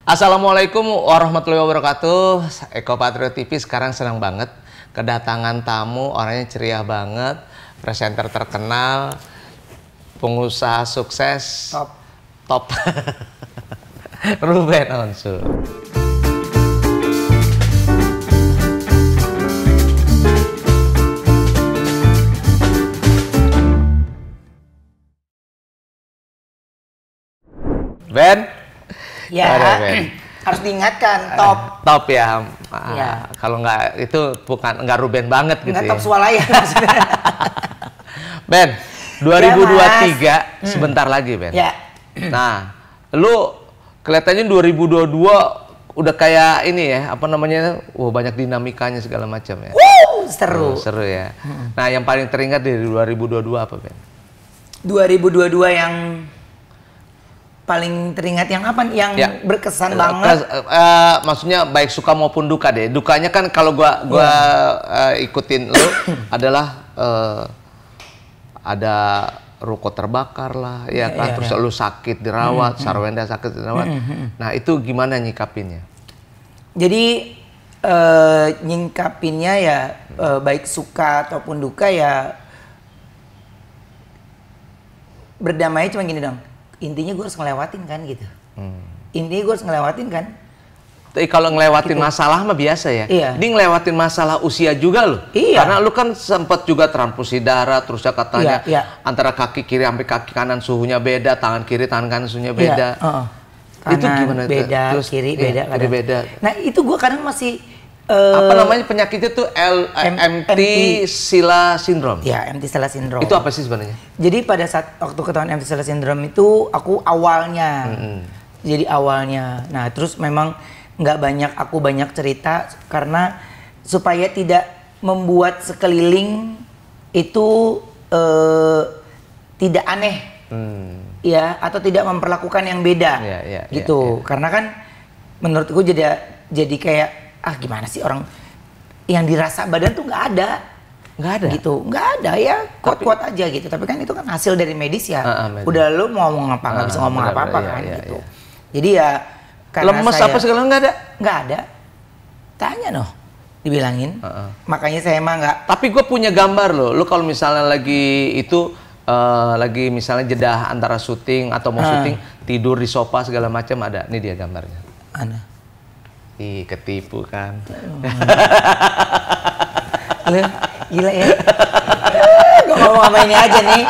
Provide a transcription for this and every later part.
Assalamualaikum warahmatullahi wabarakatuh. Eko Patriot TV sekarang senang banget kedatangan tamu, orangnya ceria banget, presenter terkenal, pengusaha sukses, top. Ruben Onsu. Ben? Ya, harus diingatkan top. Top ya. Ya. Kalau nggak itu bukan nggak Ruben banget gitu. Nggak top swalayan. Ben, 2023 sebentar lagi Ben. Ya. Nah, lu kelihatannya 2022 udah kayak ini ya, apa namanya? Banyak dinamikanya segala macam ya. Seru. Seru ya. Nah, yang paling teringat dari 2022 apa Ben? 2022 yang paling teringat yang apa? Yang berkesan banget. Maksudnya baik suka maupun duka deh. Dukanya kan kalau gua ikutin lu adalah ada ruko terbakar lah, ya kan. Terus lu sakit dirawat, Sarwenda sakit dirawat. Nah itu gimana nyikapinnya? Jadi nyingkapinnya ya baik suka ataupun duka ya berdamai cuma gini dong. Intinya gue harus ngelewatin kan gitu. Intinya gue harus ngelewatin kan. Tapi kalau ngelewatin masalah mah biasa ya. Iya. Ini ngelewatin masalah usia juga loh. Iya. Karena lu kan sempat juga transfusi darah, terus ya katanya antara kaki kiri sampai kaki kanan suhunya beda, tangan kiri tangan kanan suhunya beda. Kanan itu gimana? Beda, terus kiri beda, beda. Nah itu gue kadang masih apa namanya penyakitnya tuh MT Silla Syndrome. Ya, MT Silla Syndrome. Itu apa sih sebenarnya? Jadi pada saat waktu ketahuan MT Silla Syndrome itu aku awalnya. Jadi awalnya. Nah, terus memang nggak banyak cerita karena supaya tidak membuat sekeliling itu tidak aneh. Ya, atau tidak memperlakukan yang beda. Gitu. Karena kan menurutku jadi kayak gimana sih orang yang dirasa badan tuh nggak ada gitu, nggak ada ya kuat-kuat aja gitu, tapi kan itu kan hasil dari medis ya. Udah lu mau ngomong apa nggak bisa ngomong apa-apa kan gitu. Jadi ya karena lemes apa segala nggak ada, tanya noh dibilangin. Makanya saya emang nggak, tapi gue punya gambar loh, lu kalau misalnya lagi itu lagi misalnya jeda antara syuting atau mau syuting tidur di sofa segala macam ada, ini dia gambarnya. Ada. Ih, ketipu kan. Lu gila ya. Gue ngomong sama ini aja nih.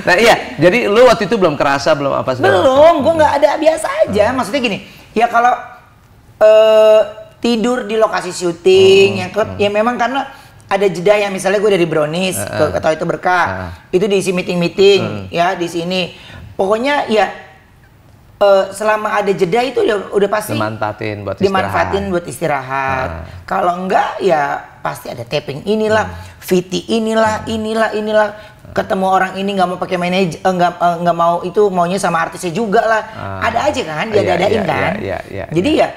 Nah iya, jadi lu waktu itu belum kerasa, belum apa segala. Belum, gue nggak ada, biasa aja. Maksudnya gini, ya kalau tidur di lokasi syuting, yang klub, ya memang karena ada jeda yang misalnya gue dari Brownies ke Atau Itu Berkah, itu diisi meeting-meeting, ya di sini. Pokoknya ya selama ada jeda itu udah pasti dimanfaatin buat istirahat. Kalau enggak ya pasti ada taping inilah, VT inilah, ketemu orang ini nggak mau pakai manajer, nggak mau itu maunya sama artisnya juga lah. Ada aja kan, diadain kan. Jadi ya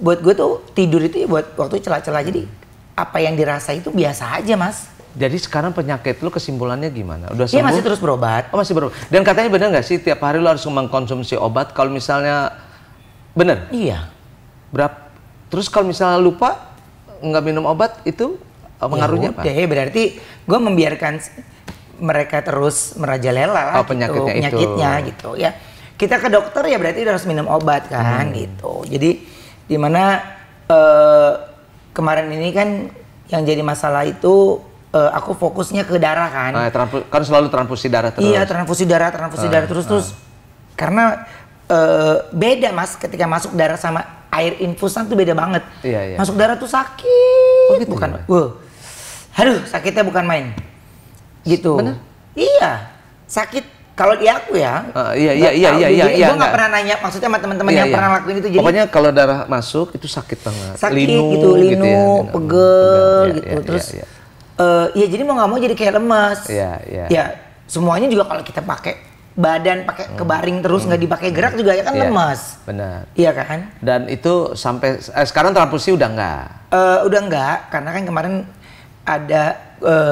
buat gue tuh tidur itu buat waktu celah-celah. Jadi apa yang dirasa itu biasa aja mas. Jadi sekarang penyakit lu kesimpulannya gimana? Udah sembuh? Iya masih terus berobat. Oh masih berobat. Dan katanya benar nggak sih tiap hari lu harus mengkonsumsi obat? Kalau misalnya bener? Iya. Berapa? Terus kalau misalnya lupa nggak minum obat itu pengaruhnya apa? Ya berarti gue membiarkan mereka terus merajalela lah penyakitnya gitu ya. Kita ke dokter ya berarti harus minum obat kan gitu. Jadi dimana kemarin ini kan yang jadi masalah itu aku fokusnya ke darah kan. Kan selalu transfusi darah terus. Iya, transfusi darah terus. Karena beda mas, ketika masuk darah sama air infusan tuh beda banget. Iya. Masuk darah tuh sakit, bukan. Aduh, sakitnya bukan main. Gitu. Bener? Iya, sakit. Kalau di aku ya. Iya. Gue nggak pernah nanya, maksudnya sama teman-teman yang pernah lakuin itu. Jadi pokoknya kalau darah masuk itu sakit banget. Sakit linu, pegel gitu. Terus ya jadi mau nggak mau jadi kayak lemas. Ya semuanya juga kalau kita pakai badan pakai kebaring terus nggak dipakai gerak juga ya kan lemas. Benar. Iya kan. Dan itu sampai sekarang transfusi udah nggak? Udah nggak, karena kan kemarin ada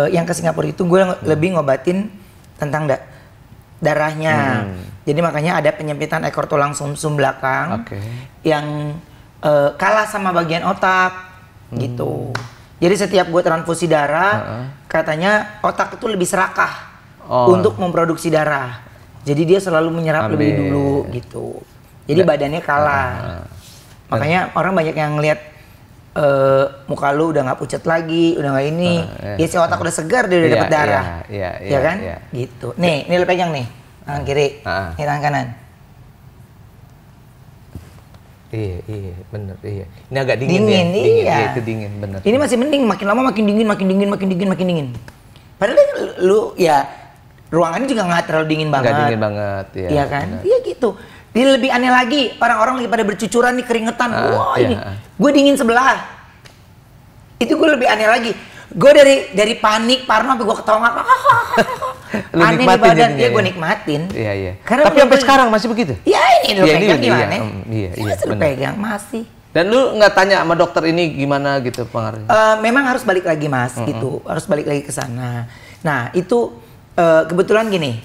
yang ke Singapura itu gue lebih ngobatin tentang darahnya. Jadi makanya ada penyempitan ekor tulang sumsum belakang yang kalah sama bagian otak gitu. Jadi setiap gue transfusi darah, katanya otak itu lebih serakah untuk memproduksi darah. Jadi dia selalu menyerap lebih dulu gitu. Jadi badannya kalah. Makanya orang banyak yang ngelihat muka lu udah nggak pucat lagi, udah nggak ini. Ya si otak udah segar, dia udah dapat darah. Ya kan? Gitu. Nih, ini lu pegang nih. Tangan kiri, ini tangan kanan. Iya, bener, iya. Ini agak dingin ya? Iya. Itu dingin, bener. Ini masih mending, makin lama makin dingin. Padahal lu ya ruangannya juga nggak terlalu dingin banget. Nggak dingin banget, ya. Iya kan? Iya gitu. Dia lebih aneh lagi, orang-orang lagi pada bercucuran nih keringetan. Wah ini, gue dingin sebelah. Itu gue lebih aneh lagi. Gue dari panik, parno sampai gue ketawa. Aneh di badan, ya gue nikmatin. Iya. Tapi sampai sekarang masih begitu? Iya ini lu pegang gimana? Iya, masih lu pegang, masih. Dan lu nggak tanya sama dokter ini gimana gitu pengaruhnya? Memang harus balik lagi mas, gitu. Harus balik lagi ke sana. Nah itu kebetulan gini,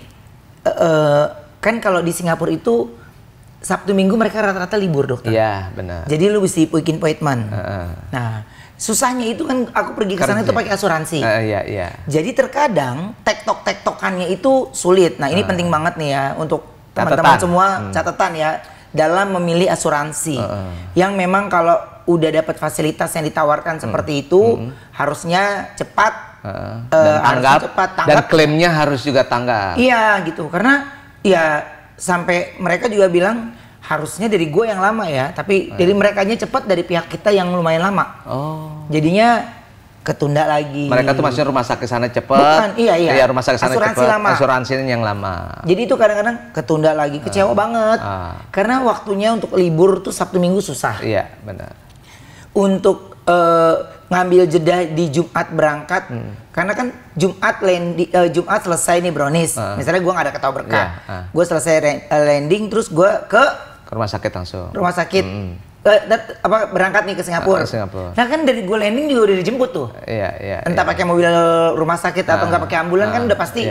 kan kalau di Singapura itu Sabtu Minggu mereka rata-rata libur dokter. Iya benar. Jadi lu mesti bikin appointment. Nah susahnya itu kan aku pergi ke sana itu pakai asuransi. Iya. Jadi terkadang tektokannya itu sulit. Nah ini penting banget nih ya untuk teman-teman semua catatan ya dalam memilih asuransi. Yang memang kalau udah dapat fasilitas yang ditawarkan seperti itu harusnya cepat. Dan tanggap. Dan klaimnya harus juga tanggap. Iya gitu karena ya sampai mereka juga bilang harusnya dari gue yang lama ya, tapi dari merekanya cepat dari pihak kita yang lumayan lama. Jadinya ketunda lagi. Mereka tuh maksudnya rumah sakit sana cepat. Bukan, iya. Iya, rumah sakit sana asuransi cepat. lama. Asuransinya yang lama. Jadi itu kadang-kadang ketunda lagi, kecewa banget. Karena waktunya untuk libur tuh Sabtu Minggu susah. Iya, benar. Untuk ngambil jeda di Jumat berangkat, karena kan Jumat selesai nih brownies. Misalnya gue nggak ada ketawa berkah, gue selesai landing, terus gue ke rumah sakit langsung. Rumah sakit, berangkat nih ke Singapura. Nah kan dari gue landing juga udah dijemput tuh. Iya. Entah pakai mobil rumah sakit atau nggak pakai ambulan kan udah pasti.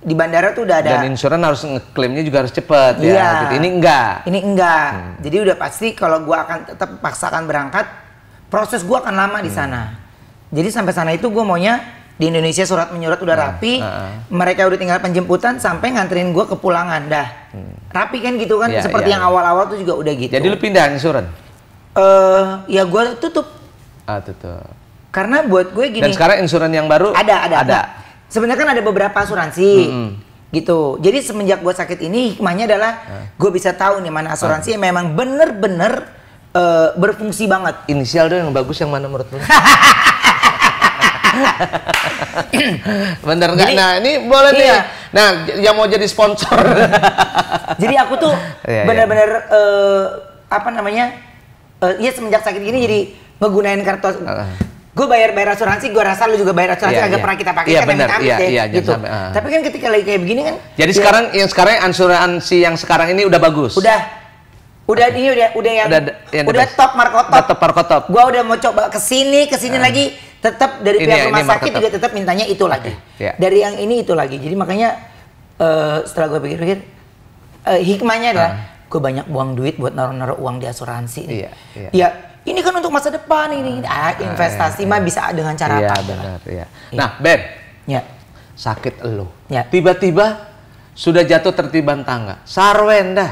Di bandara tuh udah ada. Dan insuran harus ngeklaimnya juga harus cepat ya. Gitu. Ini enggak. Jadi udah pasti kalau gua akan tetap paksakan berangkat, proses gua akan lama di sana. Jadi sampai sana itu gua maunya di Indonesia surat menyurat udah rapi, mereka udah tinggal penjemputan sampai nganterin gua ke pulangan dah. Rapi kan gitu kan, seperti yang awal-awal tuh juga udah gitu. Jadi lu pindah insuran? Ya gua tutup. Tutup. Karena buat gue gini. Dan sekarang insuran yang baru ada. Sebenarnya kan ada beberapa asuransi gitu. Jadi semenjak gue sakit ini hikmahnya adalah gue bisa tahu nih mana asuransi yang memang bener-bener berfungsi banget. Inisial dong yang bagus yang mana menurut lu? Bener nggak? Nah ini boleh nih. Nah yang mau jadi sponsor. Jadi aku tuh bener-bener ya semenjak sakit gini jadi ngegunain kartu. Gue bayar asuransi, gue rasa lu juga bayar asuransi, agak pernah kita pakai kan gitu. Tapi kan ketika lagi kayak begini kan. Jadi sekarang asuransi yang sekarang ini udah bagus. Udah top markotop. Gue udah mau coba kesini lagi, tetap dari pihak rumah sakit juga tetap mintanya itu lagi. Dari yang ini itu lagi. Jadi makanya setelah gue pikir-pikir, hikmahnya adalah gue banyak buang duit buat naruh uang di asuransi. Ya. Ini kan untuk masa depan ini. Investasi mah bisa dengan cara apa? Benar. Nah, Ben. Sakit elu. Ya. Tiba-tiba sudah jatuh tertiban tangga. Sarwen dah.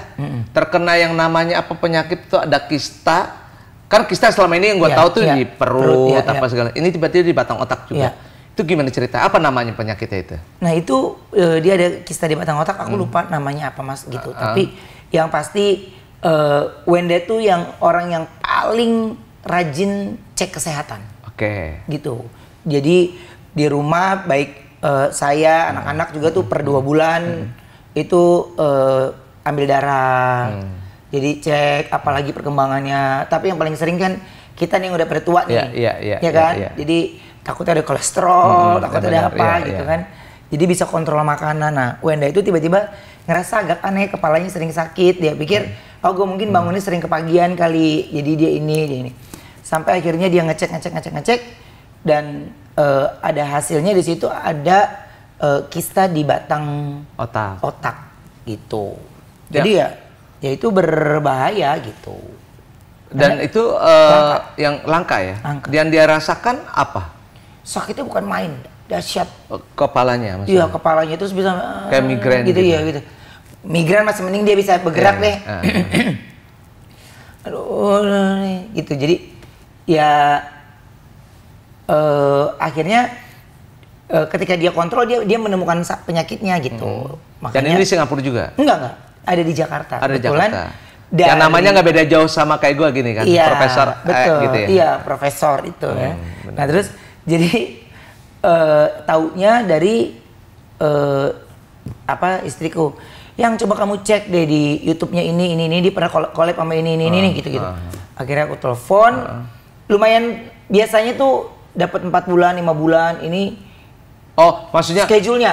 Terkena yang namanya apa penyakit itu ada kista. Kan kista selama ini yang gue tahu tuh di perut apa segala. Ini tiba-tiba di batang otak juga. Itu gimana cerita? Apa namanya penyakitnya itu? Nah, itu dia ada kista di batang otak. Aku lupa namanya apa Mas gitu. Tapi yang pasti Wenda tuh yang orang yang paling rajin cek kesehatan. Gitu. Jadi di rumah baik saya, anak-anak juga tuh per 2 bulan itu ambil darah. Jadi cek apalagi perkembangannya. Tapi yang paling sering kan kita nih yang udah pada tua nih. Ya kan? Jadi takutnya ada kolesterol, takutnya ada apa gitu kan. Jadi bisa kontrol makanan. Nah, Wenda itu tiba-tiba ngerasa agak aneh, kepalanya sering sakit. Dia pikir, gue mungkin bangunnya sering kepagian kali. Jadi dia ini. Sampai akhirnya dia ngecek. Dan ada hasilnya di situ ada kista di batang otak. gitu. Jadi ya itu berbahaya gitu. Dan itu yang langka ya. Langka. Dan dia rasakan apa? Sakitnya bukan main, dahsyat. Kepalanya maksudnya. Iya, kepalanya itu bisa kayak migrain gitu ya gitu. Migran masih mending dia bisa bergerak deh. Aduh, gitu. Jadi ya akhirnya ketika dia kontrol dia menemukan penyakitnya gitu. Dan ini di Singapura juga? Enggak. Ada di Jakarta. Ada di Jakarta. Dari, yang namanya nggak beda jauh sama kayak gue gini kan, iya, profesor betul, gitu ya? Iya, profesor itu ya. Bener. Nah terus jadi taunya dari istriku yang coba kamu cek deh di YouTube-nya ini dia pernah collab sama ini gitu. Akhirnya aku telepon, lumayan biasanya tuh dapat 4 bulan, 5 bulan ini. Oh, maksudnya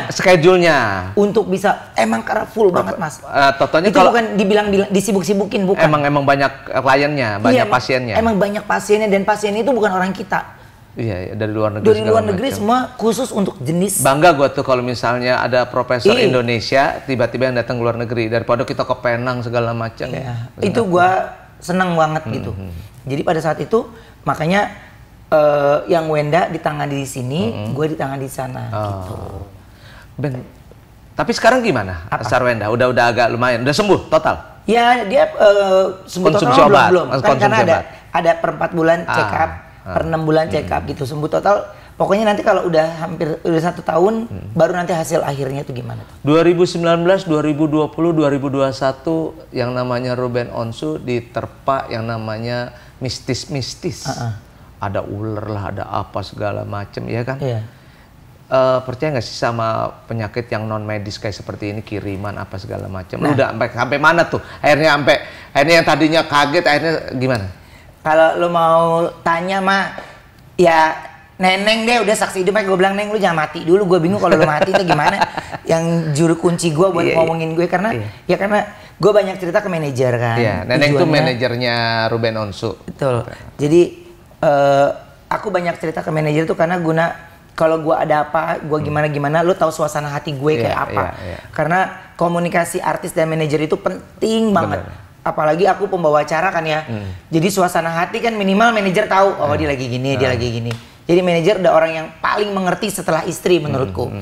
schedule-nya untuk bisa emang karena full banget Mas. Totalnya itu bukan dibilang disibuk-sibukin, bukan. Emang banyak kliennya, banyak pasiennya. Emang banyak pasiennya dan pasiennya itu bukan orang kita. Iya, dari luar negeri. Dari luar negeri semua khusus untuk jenis. Bangga gue tuh kalau misalnya ada profesor Indonesia tiba-tiba yang datang ke luar negeri daripada kita ke Penang segala macam. Iya. Itu gue seneng banget gitu. Jadi pada saat itu makanya yang Wenda ditangani di sini, gue ditangani di sana gitu. Ben, tapi sekarang gimana? Sar Wenda udah agak lumayan, udah sembuh total? Ya dia sembuh konsumsi total obat. belum. Kan karena ada per 4 bulan check up, per 6 bulan check up gitu. Sembuh total. Pokoknya nanti kalau udah hampir 1 tahun, baru nanti hasil akhirnya itu gimana? 2019, 2020, 2021 yang namanya Ruben Onsu diterpa yang namanya mistis-mistis. Ada ular lah, ada apa segala macem, ya kan? Iya. Percaya nggak sih sama penyakit yang non medis kayak seperti ini, kiriman apa segala macam? Lu udah sampai mana tuh? Akhirnya yang tadinya kaget, akhirnya gimana? Kalau lu mau tanya mah, ya Neneng deh udah saksi hidup. Gue bilang, Neng lu jangan mati dulu. Gue bingung kalau lu mati itu gimana? Yang juru kunci gue buat ngomongin gue karena gue banyak cerita ke manajer kan. Iya, Neneng tuh manajernya Ruben Onsu. Betul. Jadi aku banyak cerita ke manajer tuh karena kalau gue ada apa, gue gimana, lu tahu suasana hati gue kayak apa. Karena komunikasi artis dan manajer itu penting banget. Apalagi aku pembawa acara kan ya. Jadi suasana hati kan minimal manajer tahu, oh dia lagi gini, dia lagi gini. Jadi manajer udah orang yang paling mengerti setelah istri menurutku.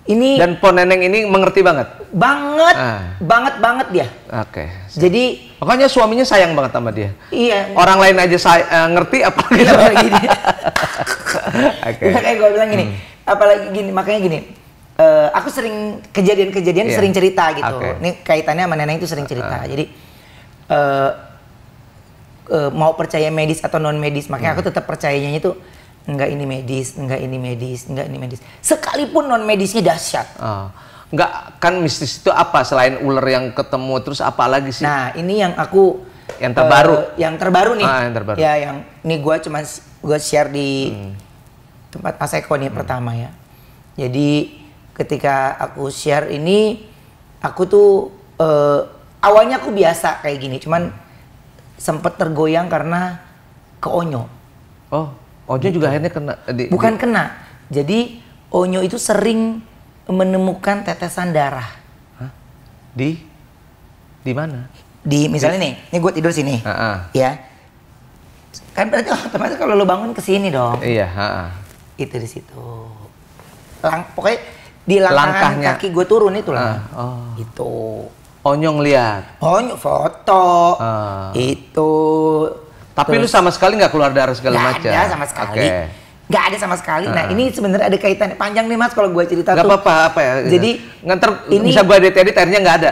Ini dan Po Neneng ini mengerti banget. Banget dia. Oke. Jadi makanya suaminya sayang banget sama dia. Iya. Orang lain aja ngerti apalagi dia. Kayak gue bilang gini, apalagi gini, makanya gini. Aku sering kejadian sering cerita gitu. Ini kaitannya sama Neneng itu sering cerita. Jadi mau percaya medis atau non medis, makanya aku tetap percayanya itu enggak ini medis. Sekalipun non medisnya dahsyat. Enggak, kan mistis itu apa selain ular yang ketemu, terus apa lagi sih? Nah, ini yang aku yang terbaru. Yang terbaru nih. Yang terbaru. Ya, yang ini gue share di tempat Mas Eko nih pertama ya. Jadi ketika aku share ini, aku tuh awalnya aku biasa kayak gini, cuman sempet tergoyang karena keonyo. Oh, Onyo juga akhirnya kena? Bukan kena. Jadi Onyo itu sering menemukan tetesan darah. Hah? Di mana? Di misalnya nih gue tidur sini, ya. Kan berarti otomatis kalau lo bangun ke sini dong. Iya. Itu di situ. Pokoknya di langkahnya kaki gue turun itu lah. Itu. Onyo ngeliat. Onyo foto. Itu. Tapi terus, lu sama sekali nggak keluar darah segala macam? Nggak ada sama sekali. Nggak ada sama sekali. Nah ini sebenarnya ada kaitan panjang nih Mas kalau gue cerita tuh. Nggak apa-apa ya. Jadi nganter ini bisa gue edit akhirnya nggak ada.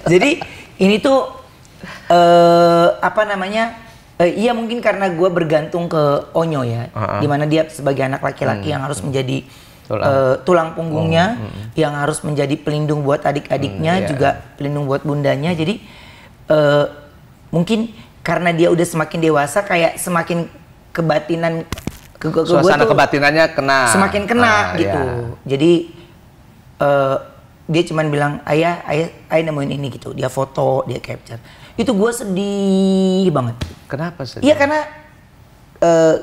Jadi ini tuh iya mungkin karena gue bergantung ke Onyo ya, dimana dia sebagai anak laki-laki yang harus menjadi tulang punggungnya, yang harus menjadi pelindung buat adik-adiknya, juga pelindung buat bundanya. Jadi mungkin karena dia udah semakin dewasa, kayak semakin kebatinan suasana kebatinannya kena, semakin kena gitu. Jadi dia cuman bilang ayah nemuin ini gitu. Dia foto, dia capture. Itu gue sedih banget. Kenapa sedih? Iya karena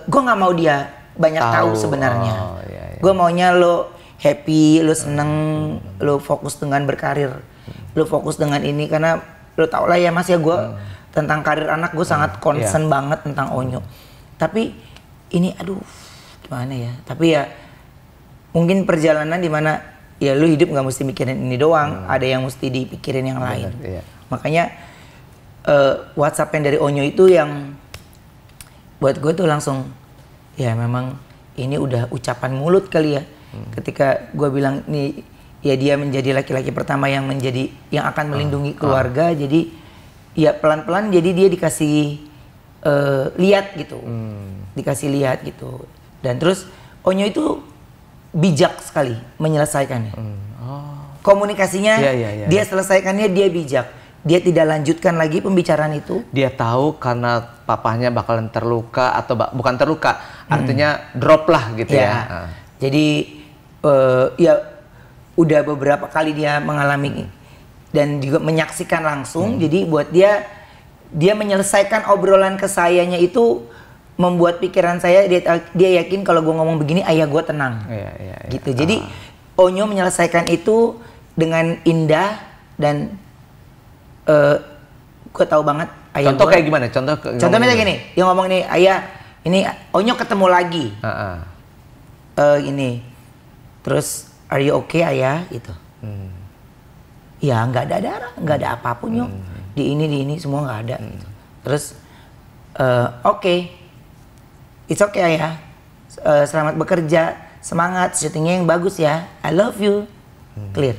gue nggak mau dia banyak tahu sebenarnya. Gue maunya lo happy, lu seneng, lu fokus dengan berkarir, lu fokus dengan ini karena lu tau lah ya Mas ya gue tentang karir anak gue sangat concern banget tentang Onyo. Tapi ini aduh gimana ya? Tapi ya mungkin perjalanan dimana ya lu hidup nggak mesti mikirin ini doang, ada yang mesti dipikirin yang lain. Makanya WhatsApp yang dari Onyo itu yang buat gue tuh langsung ya memang ini udah ucapan mulut kali ya. Ketika gue bilang nih ya dia menjadi laki-laki pertama yang akan melindungi keluarga, jadi ya pelan-pelan jadi dia dikasih lihat gitu, dikasih lihat gitu. Dan terus Onyo itu bijak sekali menyelesaikannya. Komunikasinya dia selesaikannya dia bijak. Dia tidak lanjutkan lagi pembicaraan itu. Dia tahu karena papahnya bakalan terluka atau bukan terluka, artinya drop lah gitu ya. Jadi ya udah beberapa kali dia mengalami dan juga menyaksikan langsung. Jadi buat dia menyelesaikan obrolan ke sayanya itu membuat pikiran saya dia yakin kalau gue ngomong begini ayah gue tenang. Gitu. Jadi Onyo menyelesaikan itu dengan indah dan gue tahu banget ayah. Contoh kayak gimana? Contohnya gini, dia ngomong nih ayah ini Onyo ketemu lagi. Ini terus are you okay ayah gitu. Ya nggak ada darah, nggak ada apapun Nyok. Di ini semua nggak ada. Terus oke. It's okay ayah. Selamat bekerja, semangat, syutingnya yang bagus ya. I love you. Clear.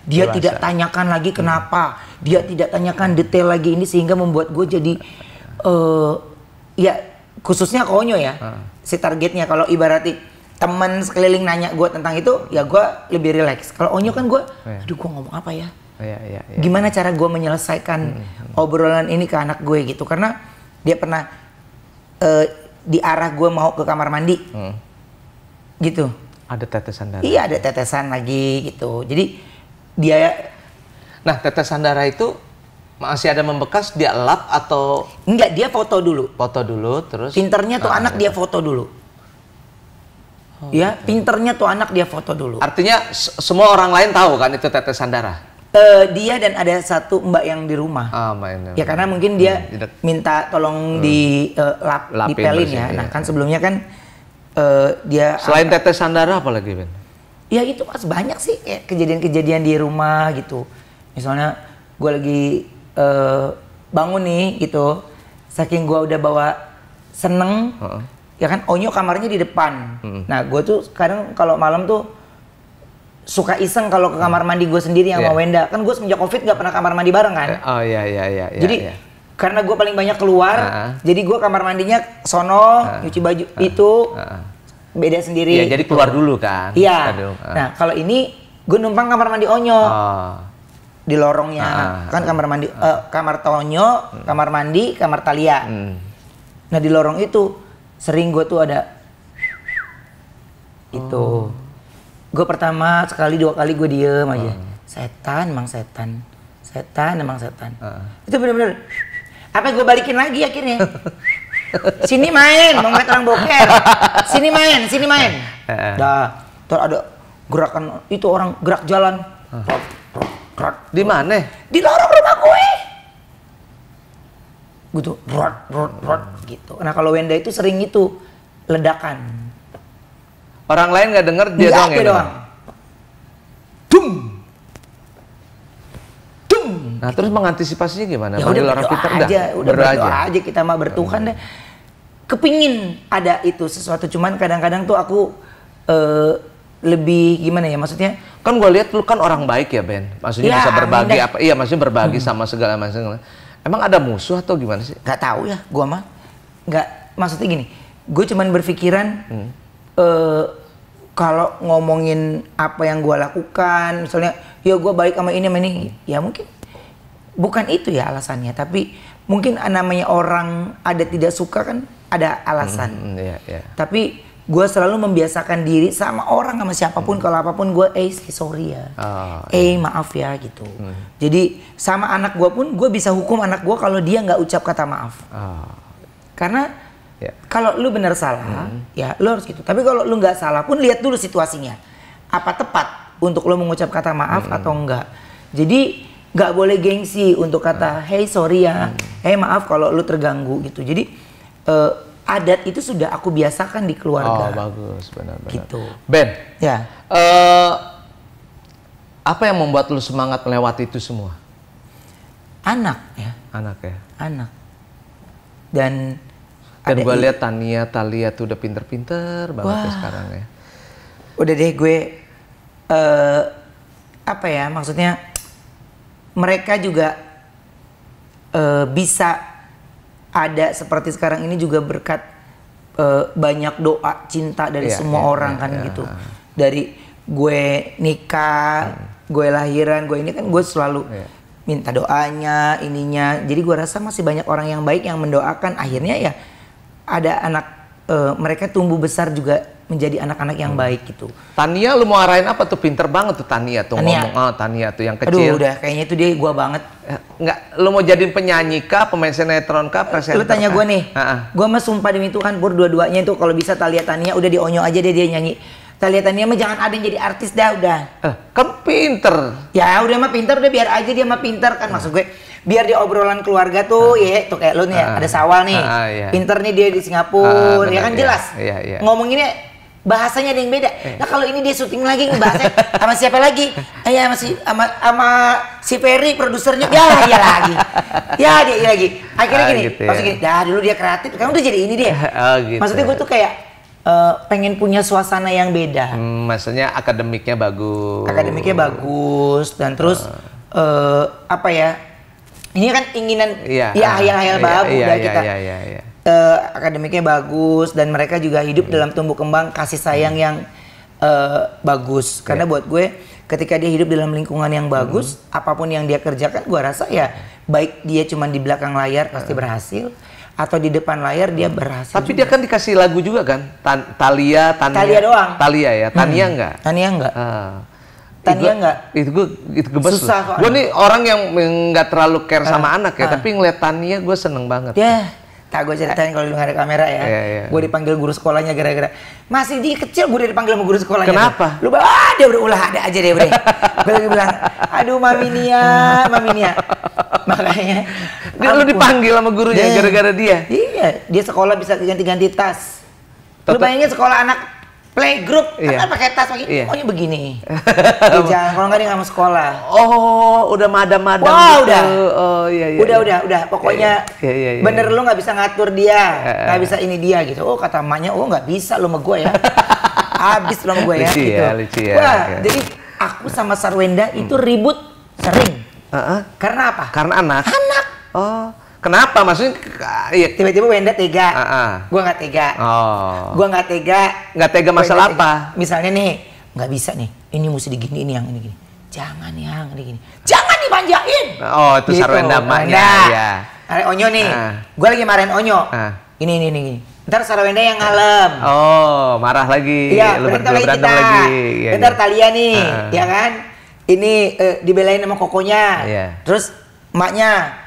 Dia tidak tanyakan lagi kenapa. Dia tidak tanyakan detail lagi ini sehingga membuat gue jadi ya khususnya Onyo ya. Si targetnya kalau ibaratnya teman sekeliling nanya gue tentang itu, ya gue lebih rileks. Kalau Onyo kan gue, aduh gue ngomong apa ya? Gimana cara gue menyelesaikan obrolan ini ke anak gue gitu? Karena dia pernah di arah gue mau ke kamar mandi, gitu. Ada tetesan darah. Iya ada tetesan lagi gitu. Jadi dia, nah tetesan darah itu masih ada membekas, dia lap atau? Enggak, dia foto dulu. Foto dulu, terus? Pinternya tuh anak dia foto dulu. Ya, pinternya tuh anak dia foto dulu. Artinya semua orang lain tahu kan itu tetesan darah? Dia dan ada satu mbak yang di rumah. Ya karena mungkin dia minta tolong dipelin ya. Nah kan sebelumnya kan dia. Selain tetesan darah apa lagi Ben? Ya itu Mas banyak sih kayak kejadian-kejadian di rumah gitu. Misalnya gue lagi bangun nih gitu, saking gue udah bawa seneng. Ya kan Onyo kamarnya di depan. Nah gue tuh kadang kalau malam tuh suka iseng kalau ke kamar mandi gue sendiri sama Wenda. Kan gue semenjak COVID gak pernah kamar mandi bareng kan. Jadi karena gue paling banyak keluar, jadi gue kamar mandinya sono, nyuci baju itu beda sendiri. Iya jadi keluar dulu kan. Iya. Nah kalau ini gue numpang kamar mandi Onyo. Di lorongnya. Kan kamar mandi, kamar Tonyo, kamar mandi, kamar Talia. Nah di lorong itu sering gue tuh ada itu. Gue pertama sekali 2 kali gue diem aja. Setan emang setan. Setan emang setan. Itu bener-bener. Apa gue balikin lagi akhirnya. Sini main, mau ngeliat orang boker. Sini main. Dah, terus ada gerakan itu orang gerak jalan. Di mana? Di lorong rumah gue. Gitu, gitu. Nah kalau Wenda itu sering itu ledakan. Orang lain nggak dengar, dia doang ya? Doang. Nah terus mengantisipasinya gimana? Ya udah berdoa aja, kita mah bertuhan deh. Kepingin ada itu sesuatu, cuman kadang-kadang tuh aku lebih gimana ya maksudnya? Kan gue lihat lu kan orang baik ya Ben, maksudnya bisa berbagi apa? Iya maksudnya berbagi sama segala macam. Emang ada musuh atau gimana sih? Gak tahu ya, gua mah nggak, maksudnya gini, gue cuman berpikiran kalau ngomongin apa yang gue lakukan, misalnya ya gue baik sama ini, ya mungkin bukan itu ya alasannya, tapi mungkin namanya orang ada tidak suka kan ada alasan. Tapi gue selalu membiasakan diri sama orang sama siapapun, kalau apapun gue say sorry ya, maaf ya gitu. Jadi sama anak gue pun gue bisa hukum anak gue kalau dia nggak ucap kata maaf. Karena kalau lu bener salah ya lu harus gitu. Tapi kalau lu nggak salah pun lihat dulu situasinya. apa tepat untuk lo mengucap kata maaf atau enggak. Jadi nggak boleh gengsi untuk kata hey sorry ya, hey maaf kalau lo terganggu gitu. Jadi adat itu sudah aku biasakan di keluarga. Oh bagus, benar-benar. Gitu. Ben, Ya. Apa yang membuat lo semangat melewati itu semua? Anak ya. Anak ya. Anak. Dan gue lihat Talia tuh udah pinter-pinter banget ya sekarang ya. Udah deh gue apa ya maksudnya mereka juga bisa ada seperti sekarang ini juga berkat banyak doa cinta dari semua orang kan gitu. Dari gue nikah, gue lahiran, gue ini kan gue selalu minta doanya, ininya. Jadi gue rasa masih banyak orang yang baik yang mendoakan. Akhirnya ya ada anak mereka tumbuh besar juga menjadi anak-anak yang baik gitu. Tania lu mau arahin apa tuh? Pinter banget tuh Tania tuh ngomong. Tania tuh yang kecil. Aduh udah kayaknya itu dia gua banget. Enggak, lu mau jadi penyanyi kah, pemain sinetron kah, presenter? Lu tanya gua nih. Gua mah sumpah demi Tuhan Pur, dua-duanya itu kalau bisa Tania udah dionyo aja deh dia nyanyi. Tania mah jangan ada yang jadi artis dah udah. Kan pinter. Ya udah mah pinter udah biar aja dia mah pinter kan maksud gue. Biar di obrolan keluarga tuh ya tuh kayak lu nih ada Sawal nih. Pinter nih dia di Singapura ya kan jelas. Ngomonginnya bahasanya ada yang beda. Nah kalau ini dia syuting lagi bahasanya sama siapa lagi? Ya masih sama si Ferry produsernya. Ya dia lagi. Ya dia lagi. Akhirnya gini, gitu maksud gini, dah dulu dia kreatif, kan udah jadi ini dia. Gitu. Maksudnya gue tuh kayak pengen punya suasana yang beda. Maksudnya akademiknya bagus. Akademiknya bagus dan terus apa ya? Ini kan inginan hayal-hayal babu udah kita. Akademiknya bagus dan mereka juga hidup dalam tumbuh kembang kasih sayang yang bagus. Karena buat gue ketika dia hidup dalam lingkungan yang bagus, apapun yang dia kerjakan gue rasa ya baik dia cuma di belakang layar pasti berhasil atau di depan layar dia berhasil. Tapi juga. Dia kan dikasih lagu juga kan? Tania doang. Talia ya, Tania enggak? Tania enggak. Tania enggak. Itu gue susah. Gue nih orang yang nggak terlalu care sama anak ya, tapi ngeliat Tania gue seneng banget. Tak gue ceritain kalau lu nggak ada kamera ya. Gue dipanggil guru sekolahnya gara-gara masih dia kecil gue udah dipanggil sama guru sekolahnya. Kenapa? Lu dia udah ulah ada aja deh udah. Gue lagi bilang, aduh Mami Nia. Makanya lu dipanggil sama gurunya gara-gara dia. Iya, dia sekolah bisa ganti-ganti tas. Lu bayangin sekolah anak playgroup kan pakai tas pakai pokoknya begini. Jangan kalau nggak dia nggak mau sekolah. Oh, udah madam-madam gitu. Udah. Oh iya. Udah. Pokoknya bener lu nggak bisa ngatur dia, nggak bisa ini dia gitu. Oh kata emaknya, oh nggak bisa lu sama gue ya. Habis lu sama gue ya. Lucu ya. Wah, jadi aku sama Sarwenda itu ribut sering. Karena apa? Karena anak. Oh. Kenapa? Maksudnya tiba-tiba Wenda tega, gua nggak tega. Gua nggak tega masalah apa? Misalnya nih, nggak bisa nih, ini mesti digini, ini yang ini gini. Jangan yang ini gini. Jangan dimanjain. Oh, itu gitu. Sarwenda maknya. Ya. Onyo nih, gua lagi marahin Onyo. Ini. Ntar Sarwenda yang ngalem. Oh, marah lagi. Iya, lu berdua berantem lagi. Ntar Talia nih, ya kan? Ini dibelain sama kokonya. Terus emaknya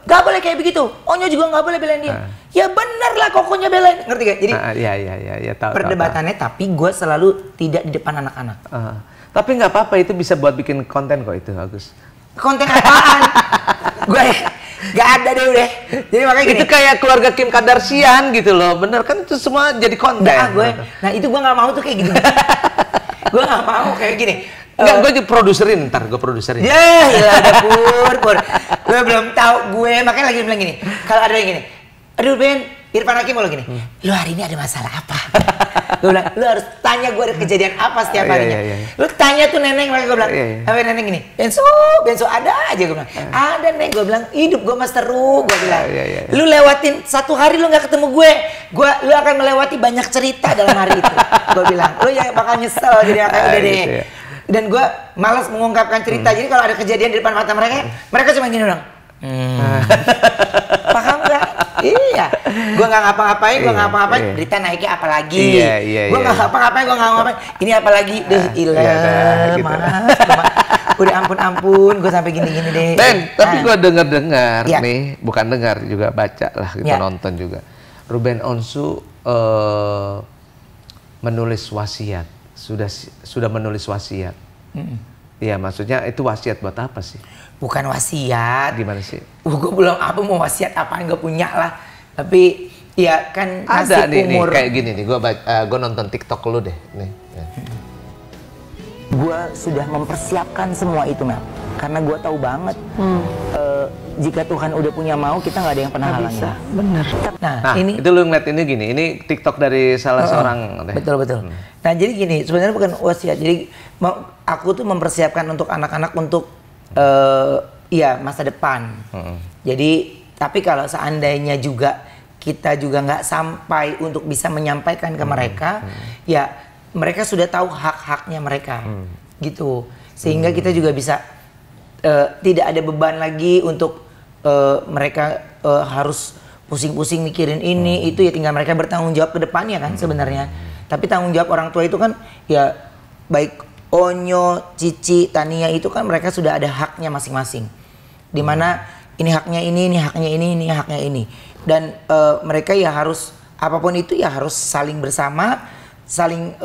gak boleh kayak begitu. Onyo juga gak boleh belain dia. Ya bener lah kokonya belain. Ngerti gak? Jadi tahu, perdebatannya tapi gue selalu tidak di depan anak-anak. Tapi gak apa-apa itu bisa buat bikin konten kok itu Agus. Konten apaan? Gue gak ada deh udah. Jadi makanya gini. Itu kayak keluarga Kim Kardashian gitu loh. Bener kan itu semua jadi konten. Nah itu gue gak mau tuh kayak gitu. Gue gak mau kayak gini. Enggak, gue jadi produserin, ntar gue produserin. Ya, gila ada Pur. Gue belum tahu makanya lagi bilang gini. Kalau ada yang gini, aduh Ben, Irfan Hakim mau gini. Lu hari ini ada masalah apa? Gue bilang, lu harus tanya gue ada kejadian apa setiap harinya. Lu tanya tuh neneng, makanya gue bilang, sampai neneng gini, Benso ada aja gue bilang. Ada neng, gue bilang, hidup gue mas seru, gue bilang. Lu lewatin satu hari lu nggak ketemu gue, lu akan melewati banyak cerita dalam hari itu. Gue bilang, lu ya bakal nyesel jadi kayak udah deh. Dan gue malas mengungkapkan cerita. Jadi kalau ada kejadian di depan mata mereka cuma gini dong. Paham nggak? Iya. Gue nggak ngapa-ngapain, berita naiknya apa lagi? Gue nggak ngapa-ngapain, ini apa lagi? Mas. Udah ampun, gue sampai gini-gini deh. Ben, tapi gue dengar nih, bukan dengar juga baca lah, gitu nonton juga. Ruben Onsu menulis wasiat sudah menulis wasiat. Iya, maksudnya itu wasiat buat apa sih? Bukan wasiat. Gimana sih? Gue belum apa mau wasiat apaan, nggak punya lah. Tapi ya kan ada nasib nih, umur. kayak gini nih, gue nonton TikTok lu deh. Nih. Gue sudah mempersiapkan semua itu, Mel. Karena gue tahu banget jika Tuhan udah punya mau, kita nggak ada yang pernah halangin. Bener. Nah, ini itu lu ngeliat ini gini, ini TikTok dari salah seorang. Betul. Nah, jadi gini, sebenarnya bukan wasiat. Jadi aku tuh mempersiapkan untuk anak-anak untuk ya masa depan. Jadi, tapi kalau seandainya juga kita juga nggak sampai untuk bisa menyampaikan ke mereka, ya mereka sudah tahu hak-haknya mereka, gitu. Sehingga kita juga bisa tidak ada beban lagi untuk mereka harus pusing-pusing mikirin ini itu, ya tinggal mereka bertanggung jawab ke depannya kan sebenarnya. Tapi tanggung jawab orang tua itu kan ya baik Onyo, Cici, Tania itu kan mereka sudah ada haknya masing-masing. Dimana ini haknya ini haknya ini haknya ini. Dan mereka ya harus apapun itu ya harus saling bersama, saling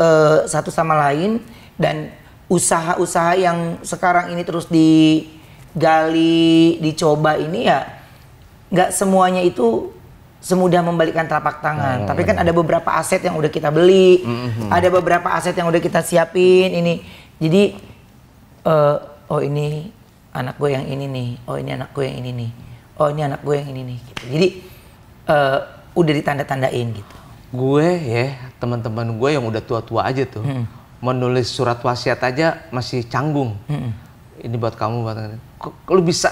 satu sama lain, dan usaha-usaha yang sekarang ini terus digali, dicoba ini ya nggak semuanya itu semudah membalikkan telapak tangan. Tapi kan ada beberapa aset yang udah kita beli, ada beberapa aset yang udah kita siapin ini. Jadi oh ini anak gue yang ini nih, oh ini anak gue yang ini nih, oh ini anak gue yang ini nih. Gitu. Jadi udah ditanda-tandain gitu. Gue ya teman-teman gue yang udah tua-tua aja tuh, menulis surat wasiat aja masih canggung. Ini buat kamu, buat kok lu bisa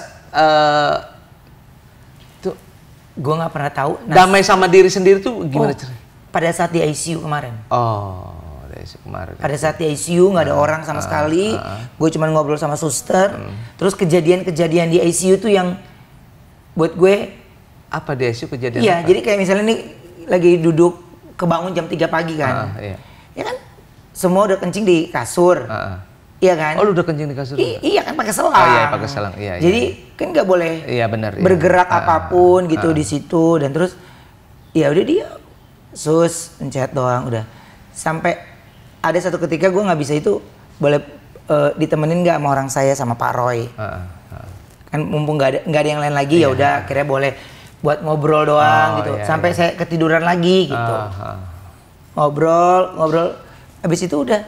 tuh? Gue nggak pernah tahu. Damai sama diri sendiri tuh gimana caranya? Pada saat di ICU kemarin. Di ICU kemarin. Pada saat di ICU nggak ada orang sama sekali. Gue cuma ngobrol sama suster. Terus kejadian-kejadian di ICU tuh yang buat gue. Apa di ICU kejadian? Iya, apa? jadi kayak misalnya nih lagi duduk kebangun jam 3 pagi kan. Iya. Ya kan semua udah kencing di kasur. Iya kan? Oh, lu udah kencing di kasur? Iya kan, pakai selang. Oh iya, pakai selang. Iya. Jadi kan nggak boleh. Iya benar. Bergerak apapun gitu di situ, dan terus ya udah dia sus pencet doang udah. Sampai ada satu ketika gue nggak bisa itu, boleh ditemenin nggak sama orang saya sama Pak Roy. Kan mumpung nggak ada yang lain lagi, ya udah akhirnya boleh buat ngobrol doang gitu. Sampai saya ketiduran lagi gitu. Ngobrol habis itu udah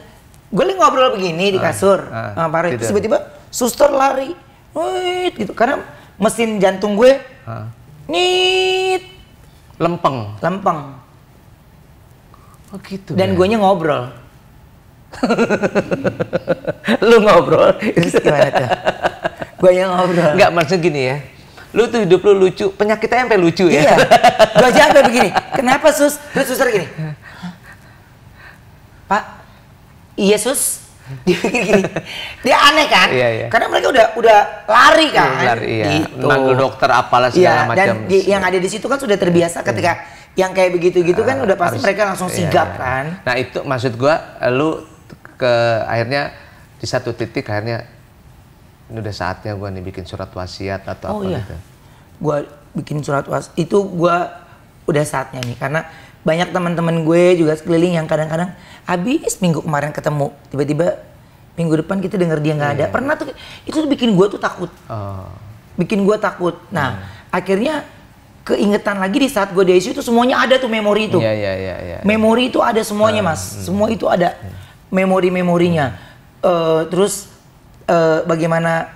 gue lagi ngobrol begini di kasur sama Pak Roy. Terus tiba-tiba suster lari gitu karena mesin jantung gue lempeng. Oh gitu. Dan guenya ngobrol. Lu ngobrol itu gimana tuh? Guenya ngobrol. Enggak, maksud gini ya. Lu tuh hidup lu lucu, penyakitnya sampai lucu ya. Iya. Gua aja sampai begini. Kenapa sus? Terus suster gini. Pak, iya sus. Dia pikir gini. Dia aneh kan? Iya. Karena mereka udah lari kan. Iya. Gitu. Manggil dokter apalah segala macam. Dan yang ada di situ kan sudah terbiasa ketika yang kayak begitu-gitu kan udah pasti mereka langsung sigap kan. Nah itu maksud gua, lu akhirnya di satu titik akhirnya ini udah saatnya gua nih bikin surat wasiat atau apa gitu. Gua bikin surat wasiat itu gua udah saatnya nih, karena banyak teman-teman gue juga sekeliling yang kadang-kadang habis minggu kemarin ketemu, tiba-tiba minggu depan kita dengar dia nggak ada. Pernah tuh, itu tuh bikin gue tuh takut. Bikin gue takut. Nah, akhirnya keingetan lagi di saat gue di ICU itu semuanya ada tuh memori itu. Iya. Memori itu ada semuanya, Mas. Semua itu ada memorinya. Terus bagaimana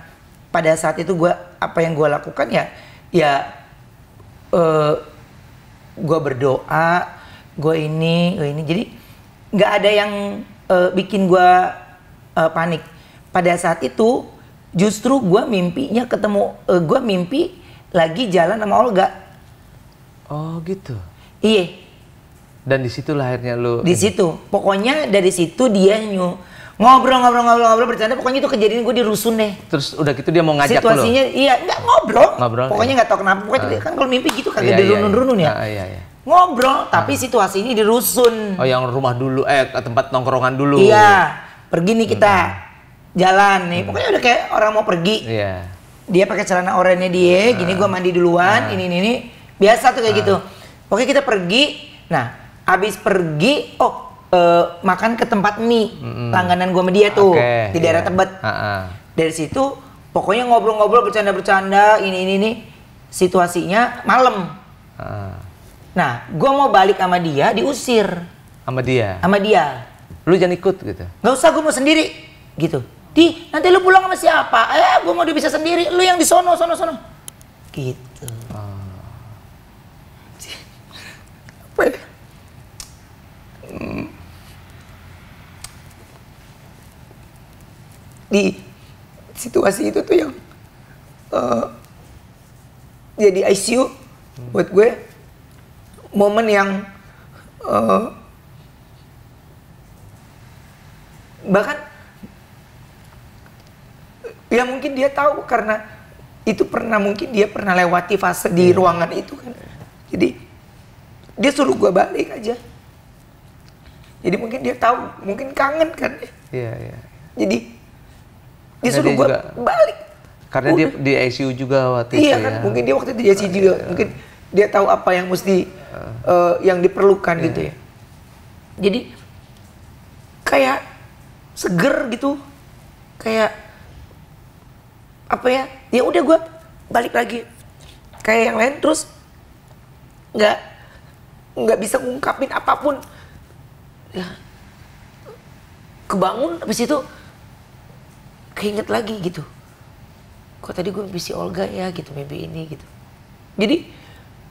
pada saat itu gue, apa yang gue lakukan ya gue berdoa, gue ini, jadi nggak ada yang bikin gue panik. Pada saat itu justru gue mimpinya ketemu, gue mimpi lagi jalan sama Olga. Oh gitu. Iya. Dan di situ akhirnya lu. Di situ, pokoknya dari situ dia ngobrol bercanda, pokoknya itu kejadian gue di rusun deh. Terus udah gitu dia mau ngajak lu? Situasinya iya, nggak ngobrol. Pokoknya nggak tahu kenapa, pokoknya kan kalau mimpi gitu kagak di runun-runun ya. Iya. Ngobrol, tapi situasinya di rusun. Oh, yang rumah dulu, ke tempat nongkrongan dulu. Iya, pergi nih kita jalan nih, pokoknya udah kayak orang mau pergi. Iya. Dia pakai celana oranye dia, gini gue mandi duluan, ini biasa tuh kayak gitu. Oke, kita pergi. Nah, abis pergi, makan ke tempat mie langganan gue sama dia tuh di daerah Tebet. Dari situ pokoknya ngobrol-ngobrol bercanda-bercanda ini situasinya malam. Nah gue mau balik sama dia diusir. Sama dia? Sama dia. Lu jangan ikut gitu? Nggak usah, gue mau sendiri gitu. Nanti lu pulang sama siapa? Gue mau dia bisa sendiri, lu yang di sono gitu. Apa ya? Di situasi itu tuh yang jadi ICU buat gue, momen yang bahkan ya mungkin dia tahu karena itu mungkin dia pernah lewati fase di ruangan itu kan, jadi dia suruh gue balik aja. Jadi mungkin dia tahu, mungkin kangen kan. Iya. Jadi dia suruh gue balik. Karena dia di ICU juga waktu itu. Iya kan, mungkin dia waktu itu di ICU juga. Mungkin dia tahu apa yang mesti, yang diperlukan gitu ya. Jadi kayak seger gitu, kayak apa ya? Ya udah gue balik lagi kayak yang lain, terus nggak bisa ngungkapin apapun. Ya, kebangun habis itu keinget lagi gitu, kok tadi gue mimpi si Olga ya gitu, mimpi ini gitu. Jadi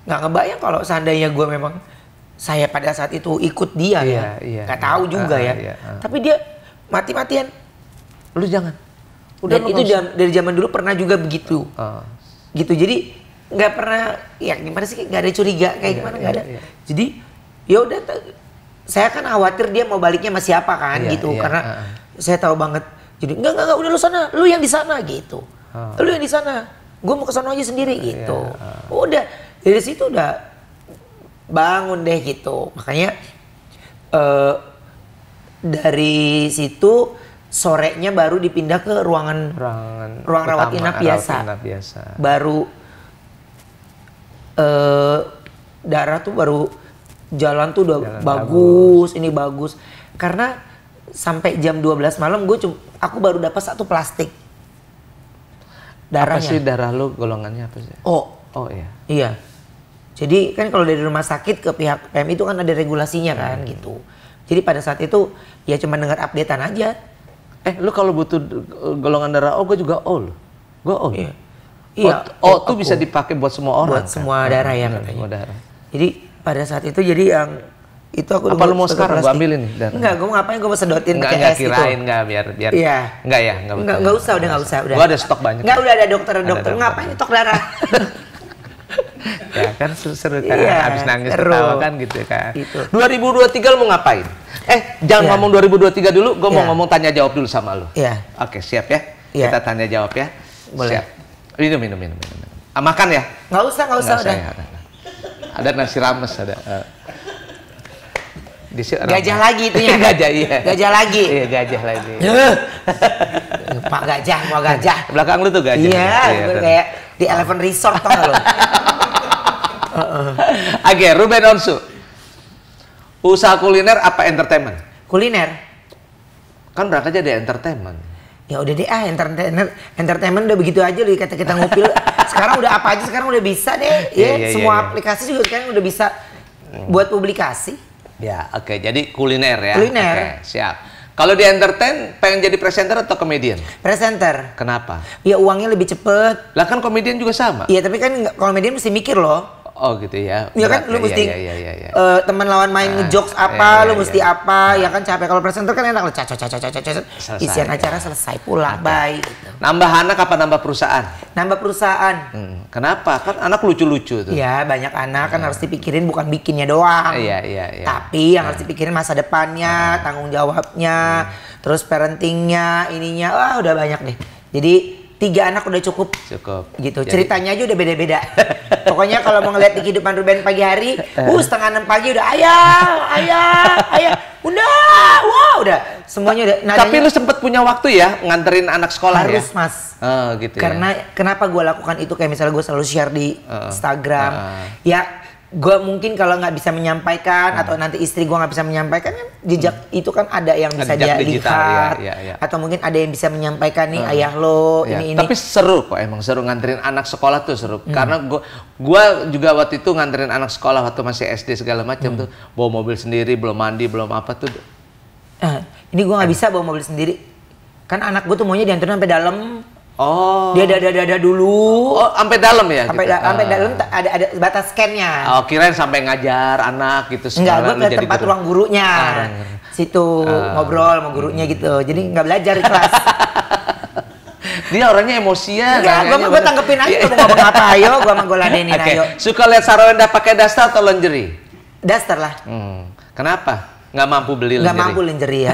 nggak ngebayang kalau seandainya gue memang saya pada saat itu ikut dia nggak tahu juga tapi dia mati-matian, lu jangan. Dan itu dari zaman dulu pernah juga begitu, gitu. Jadi nggak pernah, ya gimana sih, nggak ada curiga kayak gimana, nggak ada. Jadi ya udah, saya kan khawatir dia mau baliknya sama siapa kan gitu, karena saya tahu banget. Jadi enggak, udah lu sana, lu yang di sana gitu. Lu yang di sana, gue mau ke sana aja sendiri gitu. Udah dari situ udah bangun deh gitu. Makanya dari situ sorenya baru dipindah ke ruang rawat inap biasa. Baru darah tuh baru jalan tuh udah bagus, ini bagus. Karena sampai jam 12 malam aku baru dapat 1 plastik darahnya. Apa sih darah lu, golongannya apa sih? Oh iya. Iya. Jadi kan kalau dari rumah sakit ke pihak PM itu kan ada regulasinya kan gitu. Jadi pada saat itu ya cuma dengar updatean aja. Lu kalau butuh golongan darah O, gue juga O loh. Gue O. Iya. O tuh bisa dipakai buat semua orang. Buat semua darah ya katanya. Semua darah. Jadi pada saat itu jadi yang itu aku apa lu mau sekarang gua ambilin nih? Enggak, gua mau ngapain, gua mau sedotin pakai es kirain itu. Enggak, biar iya. Enggak usah, nggak usah. Gua ada stok banyak. Enggak, udah ada dokter ngapain stok darah. Ya kan seru kan, habis nangis seru. ketawa kan gitu kan. Gitu. 2023 lu mau ngapain? Jangan ngomong 2023 dulu, gua mau ngomong tanya jawab dulu sama lu. Iya. Oke, siap ya? Kita tanya jawab ya. Boleh. Siap. Minum. Makan ya? Nggak usah udah. Ada nasi rames, ada. Gajah lagi itunya. Gajah lagi. Iya, gajah lagi. Pak Gajah, mau gajah. Belakang lu tuh gajah. Iya, kayak di Elephant Resort tau gak lu? Oke, Ruben Onsu. Usaha kuliner apa entertainment? Kuliner. Kan berangkat aja di entertainment. Ya udah deh, entertainment udah begitu aja loh, kata kita ngupil. Sekarang udah apa aja, sekarang udah bisa deh. Semua aplikasi juga sekarang udah bisa buat publikasi. Ya, oke. Jadi kuliner ya. Kuliner. Oke, siap. Kalau di entertain, pengen jadi presenter atau komedian? Presenter. Kenapa? Ya uangnya lebih cepet. Lah kan komedian juga sama. Iya, tapi kan komedian mesti mikir loh. Oh gitu ya. Iya kan, lu mesti teman lawan main ngejokes apa, lu mesti apa, ya kan capek. Kalau presenter kan enak, isian acara selesai, pulang, bye. Gitu. Nambah anak apa nambah perusahaan? Nambah perusahaan. Kenapa? Kan anak lucu-lucu tuh. Iya, banyak anak kan harus dipikirin, bukan bikinnya doang. Iya. Tapi yang harus dipikirin masa depannya, tanggung jawabnya, terus parentingnya, ininya, wah udah banyak deh. Jadi 3 anak udah cukup. Gitu. Jadi, ceritanya aja udah beda-beda. Pokoknya kalau mau ngeliat di kehidupan Ruben pagi hari, 5:30 pagi udah ayah, bunda, wah udah semuanya udah. Tapi lu sempet punya waktu ya nganterin anak sekolah harus, ya? Mas. Gitu Karena ya. kenapa gue lakukan itu, kayak misalnya gue selalu share di Instagram. Ya gue mungkin kalau nggak bisa menyampaikan atau nanti istri gue nggak bisa menyampaikan kan jejak itu kan ada yang bisa dia lihat atau mungkin ada yang bisa menyampaikan nih ayah lo ini. Tapi seru kok, emang seru nganterin anak sekolah tuh seru. Karena gue juga waktu itu nganterin anak sekolah waktu masih SD segala macam tuh, bawa mobil sendiri, belum mandi, belum apa tuh. Ini gue nggak bisa bawa mobil sendiri, kan anak gue tuh maunya dianterin sampai dalam. Oh. Dia dada dulu. Oh, sampai dalam ya? Sampai dalam ada batas scan-nya. Oh, kirain sampai ngajar anak gitu. Enggak, gue ke tempat ruang gurunya. Situ ngobrol sama gurunya gitu. Jadi nggak belajar di kelas. Dia orangnya emosian. Enggak, gue tanggepin aja mau ngomong apa, ayo. Gue sama gue ladenin, ayo. Suka lihat Sarwenda pakai daster atau lingerie? Daster lah. Kenapa? Nggak mampu beli lingerie? Nggak mampu lingerie ya.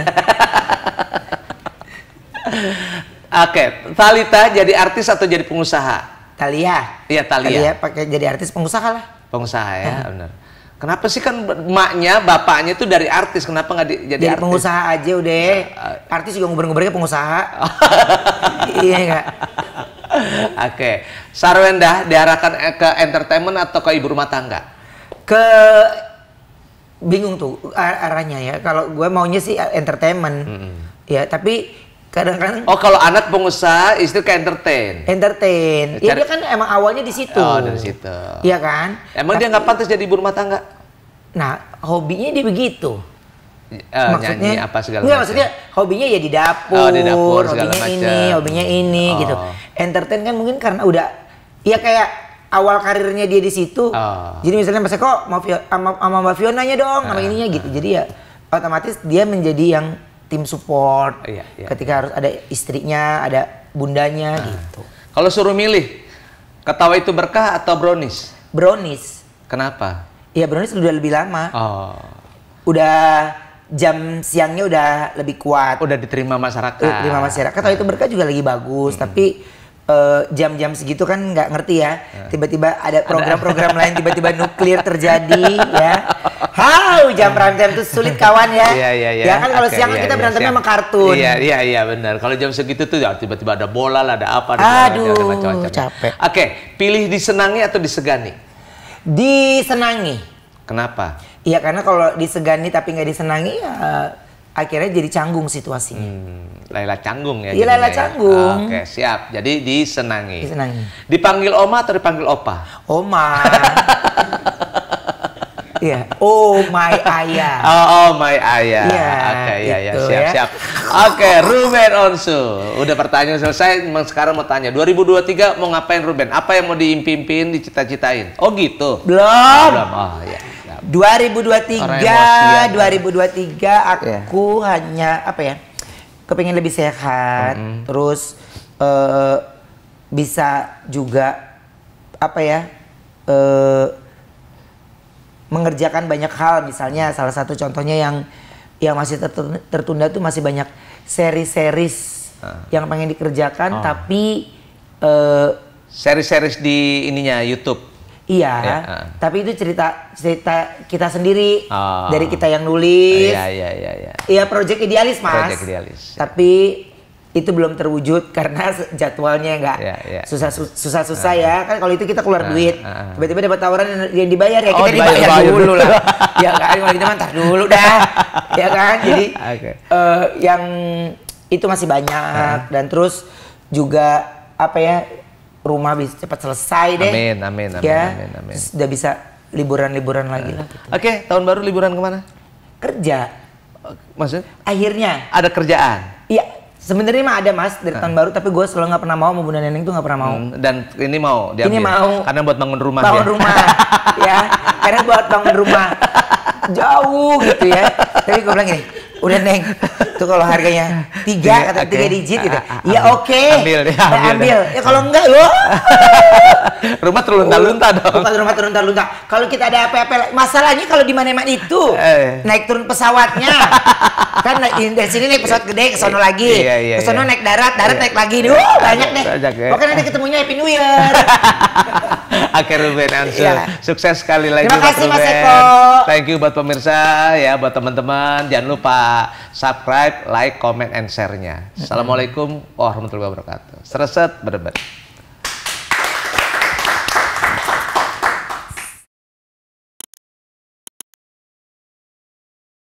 Oke, Thalita jadi artis atau jadi pengusaha? Thalia. Iya, Thalia. Thalia pakai jadi artis, pengusaha lah. Pengusaha ya, benar. Kenapa sih kan emaknya, bapaknya itu dari artis, kenapa nggak jadi artis? Pengusaha aja udah. Artis juga nguber-ngubernya pengusaha. Iya nggak? Oke, Sarwenda diarahkan ke entertainment atau ke ibu rumah tangga? Bingung tuh arahnya ya. Kalau gue maunya sih entertainment. Ya, tapi kadang-kadang kalau anak pengusaha istri ke entertain. Ya dia kan emang awalnya di situ. Oh, dari situ. Iya kan? Emang dia nggak pantas jadi ibu rumah tangga? Nah, hobinya dia begitu. Maksudnya nyanyi apa segala macam. Maksudnya hobinya ya di dapur, di dapur hobinya ini gitu. Entertain kan mungkin karena udah ya kayak awal karirnya dia di situ. Jadi misalnya Mas Eko mau sama Mbak Fionanya dong, sama ininya gitu. Jadi ya otomatis dia menjadi yang tim support. Ketika harus ada istrinya, ada bundanya gitu. Kalau suruh milih, ketawa itu berkah atau brownies? Brownies. Kenapa? Iya, brownies udah lebih lama. Udah jam siangnya udah lebih kuat. Udah diterima masyarakat. Diterima masyarakat. Ketawa itu berkah juga lagi bagus, tapi jam-jam segitu kan nggak ngerti ya. Tiba-tiba ada program-program lain, tiba-tiba nuklir terjadi ya. Jam prime time itu sulit kawan ya. Ya kan kalau siang kita berantemnya sama kartun. Iya benar. Kalau jam segitu tuh ya tiba-tiba ada bola lah, ada apa. Aduh, ada capek. Oke, pilih disenangi atau disegani? Disenangi. Kenapa? Iya karena kalau disegani tapi nggak disenangi ya akhirnya jadi canggung situasinya. Laila canggung ya. Iya, Laila canggung. Oke, siap. Jadi disenangi. Disenangi. Dipanggil Oma atau dipanggil Opa? Oma. Iya. Oh my ayah. Oh my ayah. Iya. Oke, iya gitu siap. Oke, Ruben Onsu. Udah pertanyaan selesai. Sekarang mau tanya. 2023 mau ngapain Ruben? Apa yang mau diimpi-impiin, dicita-citain? Oh gitu. Belum. Oh iya. 2023 aku hanya apa ya? Kepingin lebih sehat, terus bisa juga apa ya? Mengerjakan banyak hal, misalnya salah satu contohnya yang masih tertunda tuh masih banyak series yang pengen dikerjakan, tapi series di ininya YouTube. Iya, tapi itu cerita kita sendiri, dari kita yang nulis. Iya, proyek idealis mas. Proyek idealis. Tapi itu belum terwujud karena jadwalnya nggak susah ya. Kan kalau itu kita keluar duit, tiba-tiba dapat tawaran yang dibayar ya kita dibayar dulu lah. Ya kan, kalau kita mantar dulu dah. Ya kan, jadi yang itu masih banyak dan terus juga apa ya? Rumah bisa cepat selesai deh. Amin. Sudah bisa liburan-liburan lagi lah. Gitu. Oke, tahun baru liburan kemana? Kerja. Maksud? Akhirnya. Ada kerjaan? Iya, sebenarnya mah ada mas dari tahun baru, tapi gue selalu nggak pernah mau Bunda Neneng tuh nggak pernah mau. Dan ini mau diambil? Ini mau. Karena buat bangun rumah ya? Rumah, ya. Karena buat bangun rumah. Jauh gitu ya. Tapi gue bilang gini, udah Neng, tuh kalau harganya 3 digit gitu. Ya oke. Ambil. Ya kalau enggak yo. Rumah terlunta-lunta dong. Rumah terlunta-lunta. Kalau kita ada apa-apa, masalahnya kalau di mana-mana itu naik turun pesawatnya. Kan dari sini naik pesawat gede ke sono lagi. Ke sono naik darat naik lagi. Banyak deh. Pokoknya nanti ketemunya Happy New Year. Akhir Ruben Onsu. Sukses sekali lagi. Terima kasih Mas Eko. Thank you buat pemirsa ya, buat teman-teman. Jangan lupa subscribe, like, comment, and share-nya. Assalamualaikum warahmatullahi wabarakatuh. Sereset bener-bener.